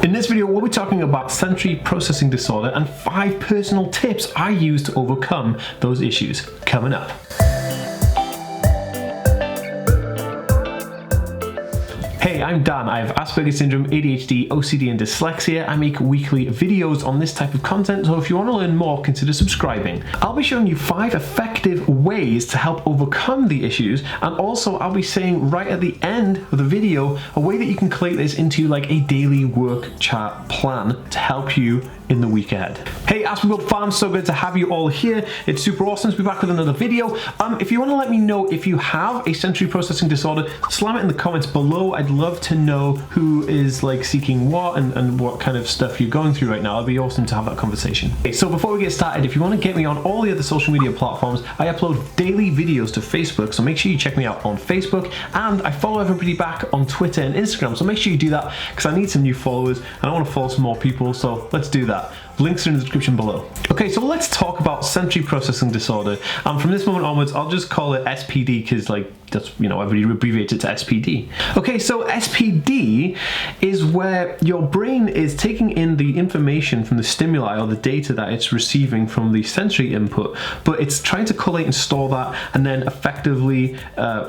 In this video, we'll be talking about sensory processing disorder and 5 personal tips I use to overcome those issues. Coming up. Hey, I'm Dan. I have Asperger's syndrome, ADHD, OCD and dyslexia. I make weekly videos on this type of content, so if you want to learn more, consider subscribing. I'll be showing you 5 effective ways to help overcome the issues, and also I'll be saying right at the end of the video a way that you can collate this into like a daily work chart plan to help you in the week ahead. Hey AspieWorld fans, so good to have you all here. It's super awesome to be back with another video. If you want to let me know if you have a sensory processing disorder, slam it in the comments below. I'd love to know who is like seeking what and what kind of stuff you're going through right now. It'd be awesome to have that conversation. Okay, so before we get started, if you want to get me on all the other social media platforms, I upload daily videos to Facebook, so make sure you check me out on Facebook, and I follow everybody back on Twitter and Instagram, so make sure you do that because I need some new followers and I want to follow some more people, so let's do that. Links are in the description below. Okay, so let's talk about sensory processing disorder. And from this moment onwards, I'll just call it SPD because like that's, you know, everybody abbreviates it to SPD. Okay, so SPD is where your brain is taking in the information from the stimuli or the data that it's receiving from the sensory input, but it's trying to collate and store that and then effectively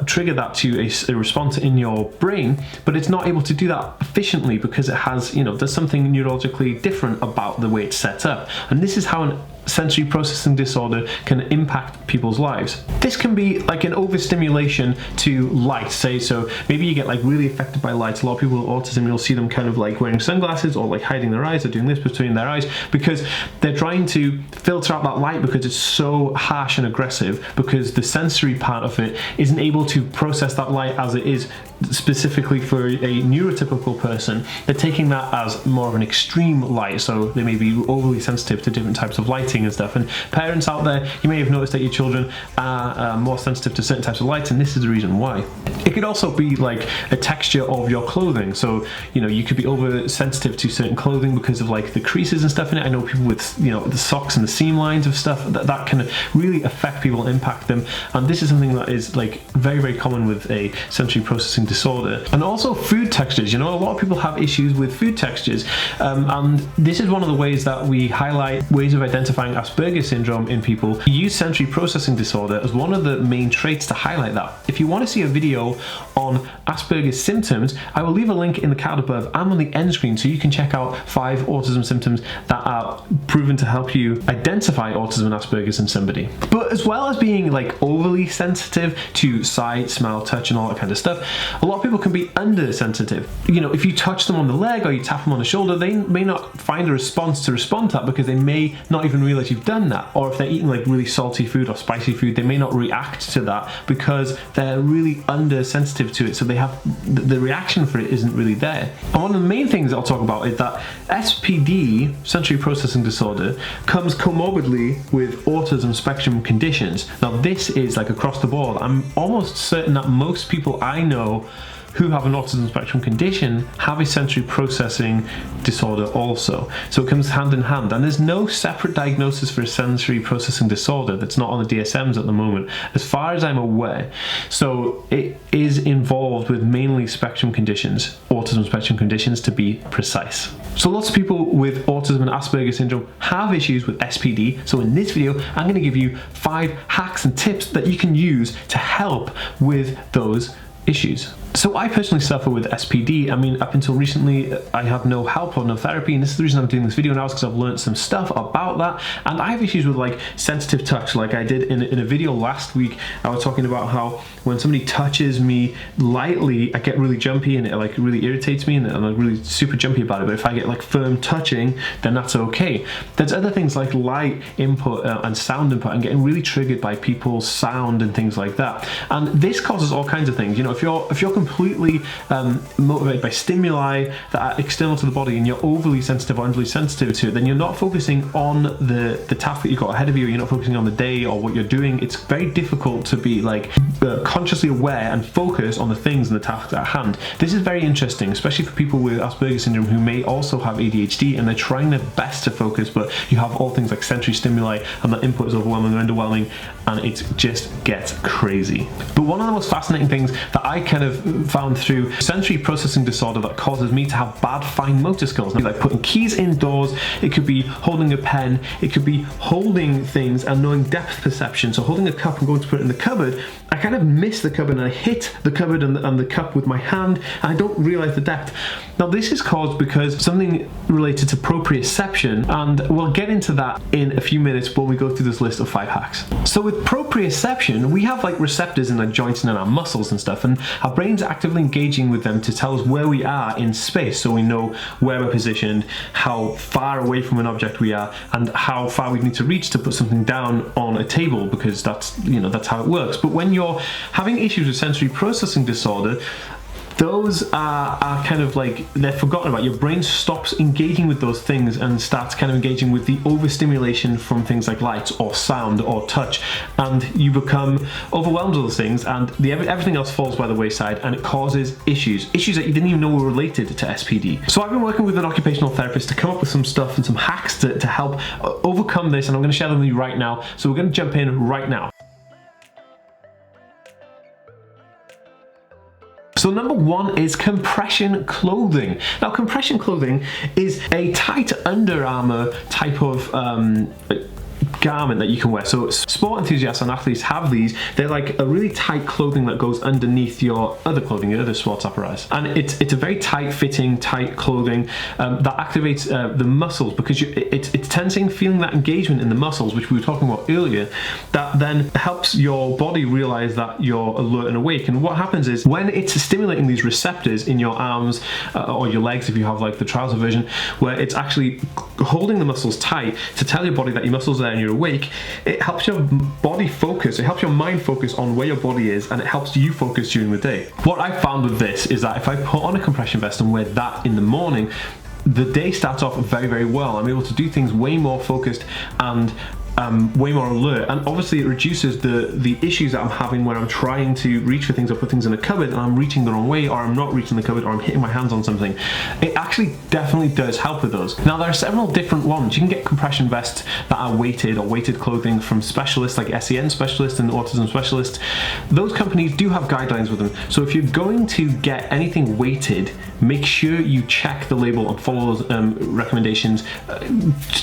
trigger that to a response in your brain, but it's not able to do that efficiently because it has, you know, there's something neurologically different about the way it's set up. And this is how an sensory processing disorder can impact people's lives. This can be like an overstimulation to light, say, so maybe you get like really affected by light. A lot of people with autism, you'll see them kind of like wearing sunglasses or like hiding their eyes or doing this between their eyes because they're trying to filter out that light because it's so harsh and aggressive, because the sensory part of it isn't able to process that light as it is specifically for a neurotypical person. They're taking that as more of an extreme light, so they may be overly sensitive to different types of lighting and stuff. And parents out there, you may have noticed that your children are more sensitive to certain types of lights, and this is the reason why. It could also be like a texture of your clothing, so you know, you could be oversensitive to certain clothing because of like the creases and stuff in it. I know people with, you know, the socks and the seam lines of stuff that can really affect people, impact them, and this is something that is like very, very common with a sensory processing disorder. And also food textures, you know, a lot of people have issues with food textures, and this is one of the ways that we highlight ways of identifying Asperger's syndrome in people. We use sensory processing disorder as one of the main traits to highlight that. If you want to see a video on Asperger's symptoms, I will leave a link in the card above and on the end screen so you can check out 5 autism symptoms that are proven to help you identify autism and Asperger's in somebody. But as well as being like overly sensitive to sight, smell, touch and all that kind of stuff, a lot of people can be undersensitive. You know, if you touch them on the leg or you tap them on the shoulder, they may not find a response to respond to that because they may not even realize you've done that. Or if they're eating like really salty food or spicy food, they may not react to that because they're really undersensitive to it, so they have the reaction for it isn't really there. And one of the main things I'll talk about is that SPD, sensory processing disorder, comes comorbidly with autism spectrum conditions. Now this is like across the board. I'm almost certain that most people I know who have an autism spectrum condition have a sensory processing disorder also. So it comes hand in hand, and there's no separate diagnosis for a sensory processing disorder that's not on the DSMs at the moment, as far as I'm aware. So it is involved with mainly spectrum conditions, autism spectrum conditions to be precise. So lots of people with autism and Asperger's syndrome have issues with SPD. So in this video, I'm going to give you 5 hacks and tips that you can use to help with those issues. So I personally suffer with SPD. I mean, up until recently, I had no help or no therapy, and this is the reason I'm doing this video now, is because I've learned some stuff about that. And I have issues with like sensitive touch, like I did in a video last week. I was talking about how when somebody touches me lightly, I get really jumpy and it like really irritates me, and I'm like really super jumpy about it. But if I get like firm touching, then that's okay. There's other things like light input and sound input, and getting really triggered by people's sound and things like that. And this causes all kinds of things. You know, if you're completely motivated by stimuli that are external to the body and you're overly sensitive or underly sensitive to it, then you're not focusing on the task that you've got ahead of you, you're not focusing on the day or what you're doing. It's very difficult to be like consciously aware and focus on the things and the tasks at hand. This is very interesting, especially for people with Asperger's syndrome who may also have ADHD and they're trying their best to focus, but you have all things like sensory stimuli and that input is overwhelming or underwhelming, and it just gets crazy. But one of the most fascinating things that I kind of found through sensory processing disorder that causes me to have bad fine motor skills. Like putting keys indoors, it could be holding a pen, it could be holding things and knowing depth perception. So holding a cup and going to put it in the cupboard, I kind of miss the cupboard and I hit the cupboard and the cup with my hand and I don't realize the depth. Now this is caused because something related to proprioception, and we'll get into that in a few minutes when we go through this list of 5 hacks. So with proprioception, we have like receptors in our joints and in our muscles and stuff, and our brain's actively engaging with them to tell us where we are in space, so we know where we're positioned, how far away from an object we are, and how far we need to reach to put something down on a table, because that's, you know, that's how it works. But when you're having issues with sensory processing disorder, those are kind of like, they're forgotten about. Your brain stops engaging with those things and starts kind of engaging with the overstimulation from things like lights or sound or touch, and you become overwhelmed with those things, and everything else falls by the wayside, and it causes issues that you didn't even know were related to SPD. So I've been working with an occupational therapist to come up with some stuff and some hacks to help overcome this, and I'm going to share them with you right now. So we're going to jump in right now. So number 1 is compression clothing. Now compression clothing is a tight Under Armour type of garment that you can wear. So sport enthusiasts and athletes have these. They're like a really tight clothing that goes underneath your other clothing, your other sports apparatus, and it's a very tight fitting, tight clothing that activates the muscles, because it's tensing, feeling that engagement in the muscles, which we were talking about earlier, that then helps your body realize that you're alert and awake. And what happens is, when it's stimulating these receptors in your arms or your legs, if you have like the trouser version, where it's actually holding the muscles tight to tell your body that your muscles are there and you're awake, it helps your body focus, it helps your mind focus on where your body is, and it helps you focus during the day. What I found with this is that if I put on a compression vest and wear that in the morning, the day starts off very, very well. I'm able to do things way more focused and way more alert, and obviously it reduces the issues that I'm having when I'm trying to reach for things or put things in a cupboard and I'm reaching the wrong way, or I'm not reaching the cupboard, or I'm hitting my hands on something. It actually definitely does help with those. Now there are several different ones. You can get compression vests that are weighted, or weighted clothing from specialists like SEN specialists and autism specialists. Those companies do have guidelines with them. So if you're going to get anything weighted, make sure you check the label and follow those recommendations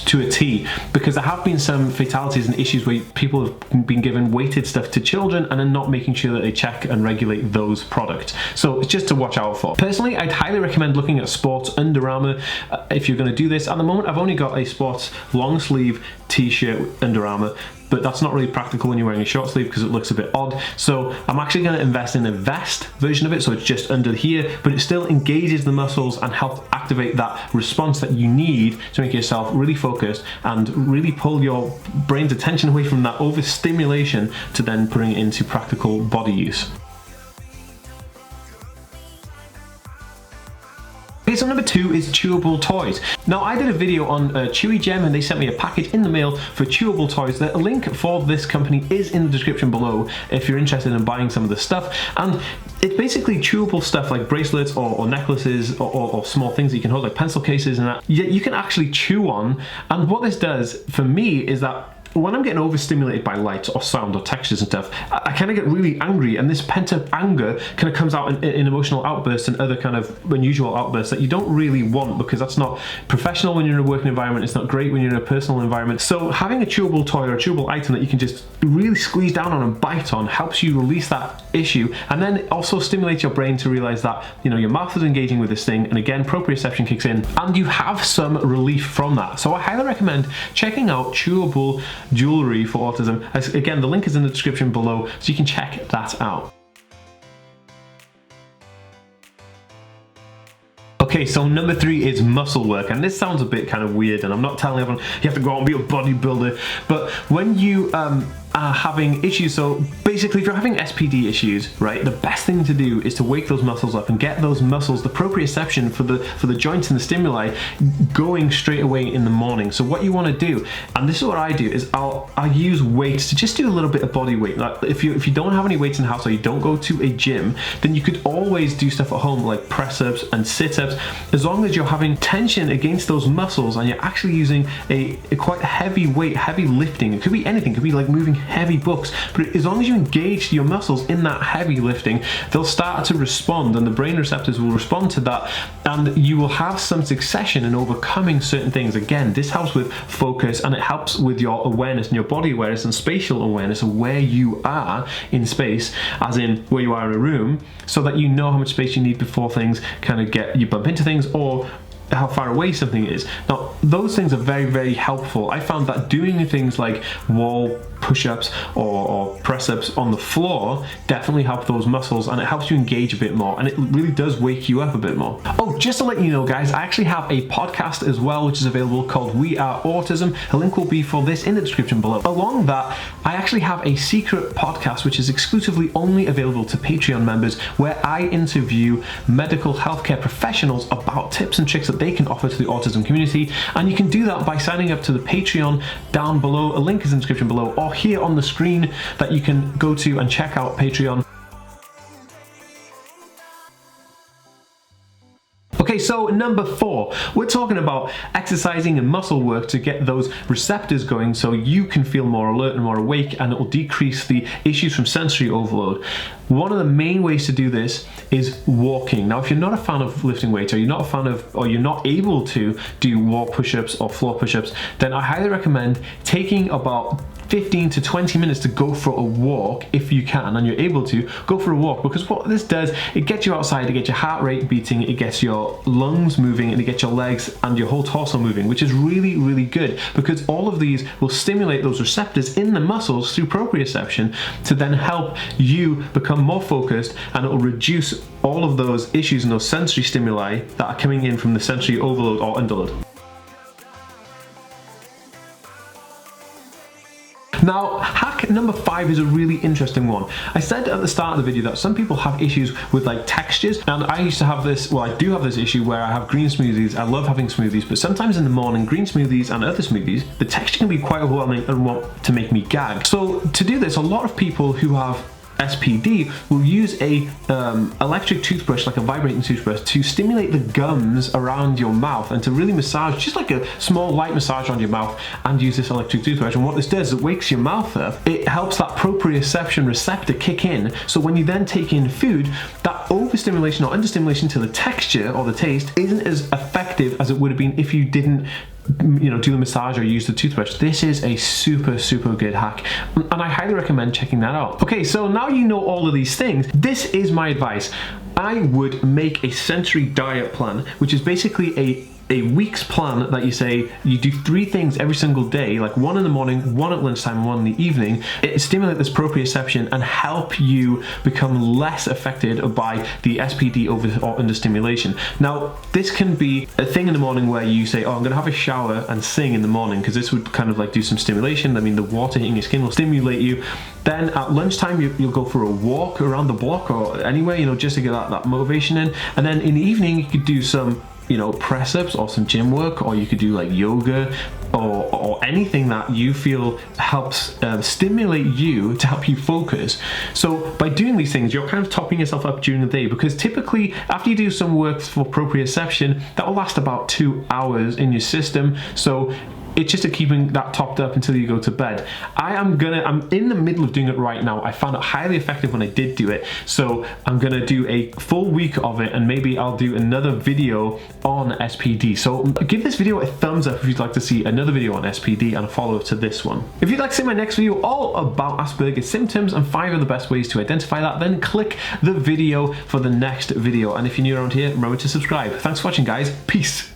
to a T, because there have been some fatalities and issues where people have been given weighted stuff to children and then not making sure that they check and regulate those products. So it's just to watch out for. Personally, I'd highly recommend looking at sports Under Armour if you're going to do this. At the moment, I've only got a sports long sleeve t-shirt with Under Armour, but that's not really practical when you're wearing a short sleeve because it looks a bit odd. So I'm actually going to invest in a vest version of it, so it's just under here, but it still engages the muscles and helps activate that response that you need to make yourself really focused and really pull your brain's attention away from that overstimulation to then bring it into practical body use. Okay, so number 2 is chewable toys. Now I did a video on Chewy Gem, and they sent me a package in the mail for chewable toys. The link for this company is in the description below if you're interested in buying some of the stuff. And it's basically chewable stuff like bracelets or necklaces or small things that you can hold, like pencil cases and that you can actually chew on. And what this does for me is that when I'm getting overstimulated by lights or sound or textures and stuff, I kind of get really angry, and this pent-up anger kind of comes out in emotional outbursts and other kind of unusual outbursts that you don't really want, because that's not professional when you're in a working environment, it's not great when you're in a personal environment. So having a chewable toy or a chewable item that you can just really squeeze down on and bite on helps you release that issue, and then it also stimulates your brain to realize that, you know, your mouth is engaging with this thing, and again proprioception kicks in and you have some relief from that. So I highly recommend checking out chewable jewelry for autism. Again, the link is in the description below, so you can check that out. Okay, so number 3 is muscle work, and this sounds a bit kind of weird, and I'm not telling everyone you have to go out and be a bodybuilder, but when you are having issues, so basically if you're having SPD issues, right, the best thing to do is to wake those muscles up and get those muscles, the proprioception for the joints and the stimuli going straight away in the morning. So what you want to do, and this is what I do, is I'll use weights to just do a little bit of body weight. Like if you don't have any weights in the house or you don't go to a gym, then you could always do stuff at home like press-ups and sit-ups, as long as you're having tension against those muscles and you're actually using a quite heavy weight, heavy lifting. It could be anything, it could be like moving heavy books, but as long as you engage your muscles in that heavy lifting, they'll start to respond, and the brain receptors will respond to that, and you will have some succession in overcoming certain things. Again, this helps with focus, and it helps with your awareness and your body awareness and spatial awareness of where you are in space, as in where you are in a room, so that you know how much space you need before things kind of you bump into things, or how far away something is. Now, those things are very, very helpful. I found that doing things like wall push-ups or press-ups on the floor definitely help those muscles, and it helps you engage a bit more, and it really does wake you up a bit more. Oh, just to let you know, guys, I actually have a podcast as well, which is available, called We Are Autism. A link will be for this in the description below. Along that, I actually have a secret podcast which is exclusively only available to Patreon members, where I interview medical healthcare professionals about tips and tricks that they can offer to the autism community, and you can do that by signing up to the Patreon down below. A link is in the description below, or here on the screen, that you can go to and check out Patreon. Okay, so number 4, we're talking about exercising and muscle work to get those receptors going so you can feel more alert and more awake, and it will decrease the issues from sensory overload. One of the main ways to do this is walking. Now, if you're not a fan of lifting weights, or you're not a fan of, or you're not able to do wall push-ups or floor push-ups, then I highly recommend taking about 15 to 20 minutes to go for a walk. If you can and you're able to, go for a walk, because what this does, it gets you outside, it gets your heart rate beating, it gets your lungs moving, and it gets your legs and your whole torso moving, which is really, really good, because all of these will stimulate those receptors in the muscles through proprioception to then help you become more focused, and it will reduce all of those issues and those sensory stimuli that are coming in from the sensory overload or underload. Now, hack number 5 is a really interesting one. I said at the start of the video that some people have issues with like textures, and I used to have this, well, I do have this issue where I have green smoothies. I love having smoothies, but sometimes in the morning, green smoothies and other smoothies, the texture can be quite overwhelming and want to make me gag. So to do this, a lot of people who have SPD will use a electric toothbrush, like a vibrating toothbrush, to stimulate the gums around your mouth and to really massage, just like a small light massage around your mouth, and use this electric toothbrush. And what this does is it wakes your mouth up. It helps that proprioception receptor kick in, so when you then take in food, that overstimulation or understimulation to the texture or the taste isn't as effective as it would have been if you didn't, you know, do the massage or use the toothbrush. This is a super, super good hack, and I highly recommend checking that out. Okay, so now you know all of these things. This is my advice. I would make a sensory diet plan, which is basically a week's plan that you say you do 3 things every single day, like 1 in the morning, 1 at lunchtime, and 1 in the evening. It stimulates this proprioception and help you become less affected by the SPD over or understimulation. Now, this can be a thing in the morning where you say, oh, I'm gonna have a shower and sing in the morning, because this would kind of like do some stimulation. I mean, the water hitting your skin will stimulate you. Then at lunchtime, you'll go for a walk around the block or anywhere, you know, just to get that motivation in. And then in the evening, you could do some, you know, press-ups or some gym work, or you could do like yoga or anything that you feel helps stimulate you to help you focus. So by doing these things, you're kind of topping yourself up during the day, because typically after you do some work for proprioception, that will last about 2 hours in your system. So it's just a keeping that topped up until you go to bed. I'm in the middle of doing it right now. I found it highly effective when I did do it. So I'm gonna do a full week of it, and maybe I'll do another video on SPD. So give this video a thumbs up if you'd like to see another video on SPD and a follow-up to this one. If you'd like to see my next video all about Asperger's symptoms and 5 of the best ways to identify that, then click the video for the next video. And if you're new around here, remember to subscribe. Thanks for watching, guys. Peace.